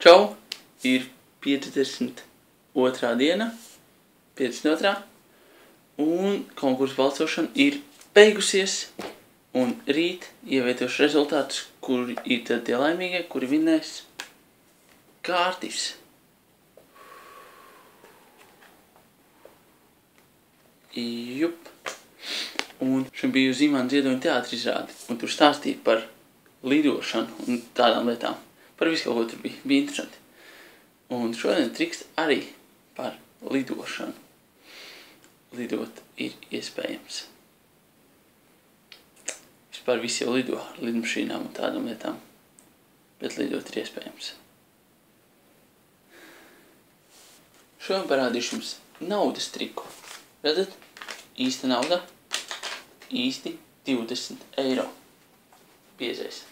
Čau! Ir 52. diena, 52. Un konkursu balsošana ir beigusies. Un rīt ievietošu rezultātus, kuri ir tad tie laimīgie, kuri vinnēs kārtis. Jup. Un šim bija uz Imants Ziedoņa teātra izrādi. Un tur stāstīja par lidošanu un tādām lietām. Par visu kaut ko tur bija. Bija interesanti. Un šodien triks arī par lidošanu. Lidot ir iespējams. Vispār visi jau lido ar lidmašīnām un tādām lietām. Bet lidot ir iespējams. Šodien parādīšu jums naudas triku. Redzat? Īsta nauda. Īsti 20 eiro. Piezais.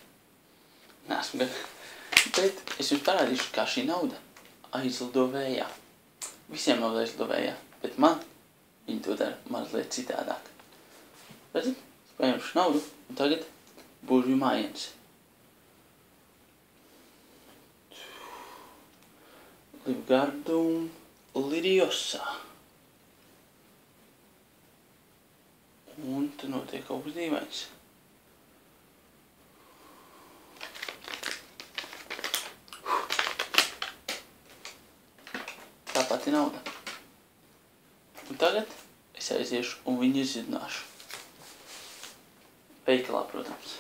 Nesmu gan. Bet es jums parādīšu, kā šī nauda aizlido vējā. Visiem nauda aizlido vējā. Bet man viņi to dara mazliet citādāk. Redzat? Es paņemšu naudu un tagad burvju mājiens. Livgardum Liriosa. Un tur notiek kaut kas dīvains. Tā pati nauda. Un tagad es aiziešu un viņu izzināšu. Veikalā, protams.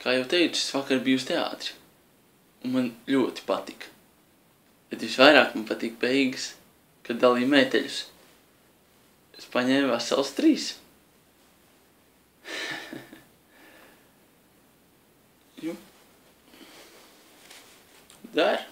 Kā jau teicu, es vakar biju uz teātri. Un man ļoti patika. Bet visvairāk man patika beigas, kad dalīja mēteļus. Es paņēmu vesels 3. Jup. Der.